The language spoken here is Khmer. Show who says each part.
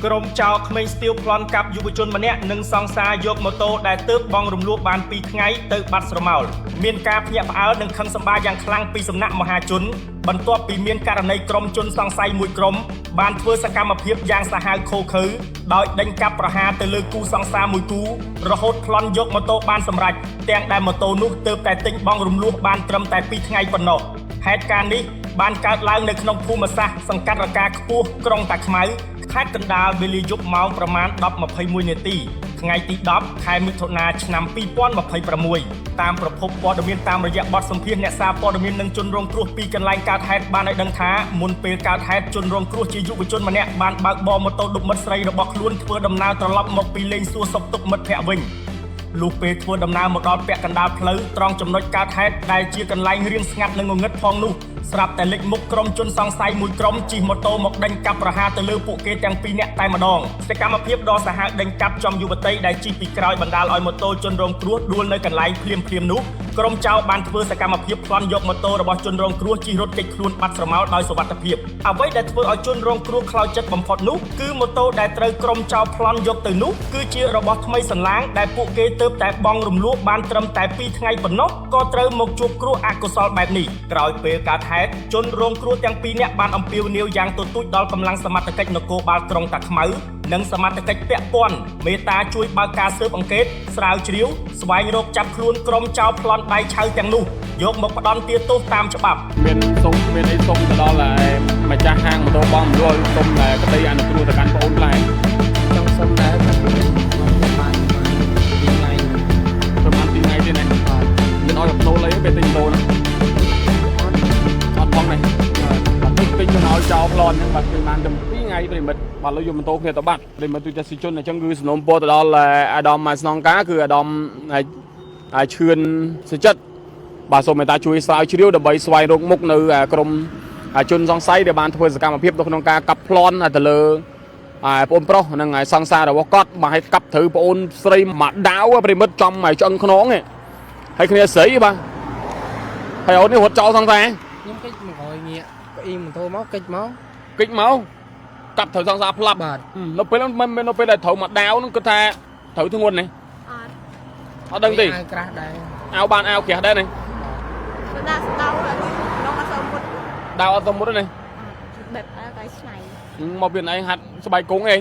Speaker 1: ក្រុមចៅក្មេងស្ទាវប្លន់កាប់យុវជនម្នាក់និងសង្សារយកម៉ូតូដែលទើបបងរំលោះបាន2ថ្ងៃទៅបាត់ស្រមោលមានការភ្ញាក់ផ្អើលនិងខឹងសម្បារយ៉ាងខ្លាំងពីសំណាក់មហាជនបន្ទាប់ពីមានករណីក្រុមជនសង្ស័យមួយក្រុមបានធ្វើសកម្មភាពយ៉ាងសាហាវឃោរឃៅដោយដេញកាប់ប្រហារទៅលើគូសង្សារមួយគូរហូតប្លន់យកម៉ូតូបានសម្រេចទាំងដែលម៉ូតូនោះទើបតែទិញបងរំលោះបានត្រឹមតែ2ថ្ងៃប៉ុណ្ណោះហេតុការណ៍នេះបានកើតឡើងនៅក្នុងភូមិសាស្ត្រសង្កាត់រកាខ្ពស់ក្រុងតាខ្មៅខេត្តកណ្ដាលវេលាយប់ម៉ោងប្រមាណ 10:21 នាទីថ្ងៃទី10ខែមិថុនាឆ្នាំ2026តាមប្រភពព័ត៌មានតាមរយៈបទសម្ភាសន៍អ្នកសារព័ត៌មាននិងជនរងគ្រោះពីកន្លែងកើតហេតុបានឲ្យដឹងថាមុនពេលកើតហេតុជនរងគ្រោះជាយុវជនម្នាក់បានបើកបរម៉ូតូឌុបមិត្តស្រីរបស់ខ្លួនធ្វើដំណើរត្រឡប់មកពីលេងសួរសុខទុក្ខមិត្តភក្តិវិញលុះពេលធ្វើដំណើរមកដល់ពាក់កណ្ដាលផ្លូវត្រង់ចំណុចកើតហេតុដែលជាកន្លែងរៀងស្ងាត់និងងងឹតផងនោះស្រាប់តែលេចមុខក្រុមជនសង្ស័យមួយក្រុមជិះម៉ូតូមកដេញកាប់ប្រហារទៅលើពួកគេទាំងពីរនាក់តែម្ដងសកម្មភាពដ៏សាហាវដេញកាប់ចំយុវតីដែលជិះពីក្រោយបណ្ដាលឲ្យម៉ូតូជនរងគ្រោះដួលនៅកន្លែងភ្លាមនោះក្រុមចៅបានធ្វើសកម្មភាពប្លន់យកម៉ូតូរបស់ជនរងគ្រោះជិះរត់គេចខ្លួនបាត់ស្រមោលដោយសុវត្ថិភាពអ្វីដែលធ្វើឲ្យជនរងគ្រោះខ្លោចចិត្តបំផុតនោះគឺម៉ូតូដែលត្រូវក្រុមចៅប្លន់យកទៅនោះគឺជារបស់ថ្មីសន្លាងដែលពួកគេទើបតែបងរំលោះបានត្រឹមតែ2ថ្ងៃប៉ុណ្ណោះក៏ត្រូវមកជួបគ្រោះអកុសលបែបនេះក្រោយពេលកើតហេតុជនរងគ្រោះទាំងពីរនាក់បានអំពាវនាវយ៉ាងទទូចដល់កម្លាំងសមត្ថកិច្ចនគរបាលក្រុងតាខ្មៅនិងសមត្ថកិច្ចពាក់ព័ន្ធមេត្តាជួយបើកការស៊ើបអង្កេតស្រាវជ្រាវស្វែងរកចាប់ខ្លួនក្រុមចៅប្លន់ដៃឆៅទាំងនោះយកមកផ្ដន់ទាទោសតាមច្បាប់
Speaker 2: មានអីសុំទៅដល់ម្ចាស់ហាងម៉ូតូបងរលសុំតែក្តីអនុគ្រោះទៅកាន់បងអូនខ្លាំង
Speaker 3: ចង់សុំដែរតែមានបាន2ថ្ងៃ
Speaker 2: ប្រហែល2ថ្ងៃទៀតណាមានឲ្យប្នូលអីពេលទិញម៉ូតូអត់ផងនេះទិញមកឲ្យចោលប្លន់ហ្នឹងបាត់ពេលបានតែ2ថ្ងៃប្រិមិត្តបាត់លុយយកម៉ូតូគ្នាទៅបាត់ប្រិមិត្តទូចស៊ីជនអញ្ចឹងគឺសំណូមពរទៅដល់អាដាមមកស្នងការគឺអាដាមឲ្យឈឿនសុចិត្តបាទសូមមេត្តាជួយស្រាវជ្រាវដើម្បីស្វែងរកមុខនៅក្រមជនសង្ស័យដែលបានធ្វើសកម្មភាពនៅក្នុងការកាប់ប្លន់ទៅលើបងប្រុសនិងសង្សាររបស់គាត់មកឲ្យកាប់ត្រូវបងស្រីមកដាវប្រិមិត្តចំឲ្យឆ្អឹងខ្នងហើយគ្នាស្រីបាទហើយអូននេះរត់ចោលសង្សារ
Speaker 3: ខ្ញុំកិច្ចមកឲ្យងាកអ៊ីម៉ូតូមកកិច្ចមក
Speaker 2: កាប់ត្រូវសង្សារផ្លាប់
Speaker 3: បាទ
Speaker 2: នៅពេលមិនមែននៅពេលដែលត្រូវមកដាវហ្នឹងគាត់ថាត្រូវធ្ងន់នេះអត់ដឹងទេ
Speaker 3: អាវក្រាស់ដែរ
Speaker 2: អាវបានអាវក្រាស់ដែរនេះ
Speaker 4: ដាក់ស្ដៅក្នុងអត់សូវមុត
Speaker 2: ដាវអត់សូវមុតទេនេះ
Speaker 4: បែបអាវកៃឆ្នៃ
Speaker 2: មកពីឯងហាត់ស្បែកគង់អី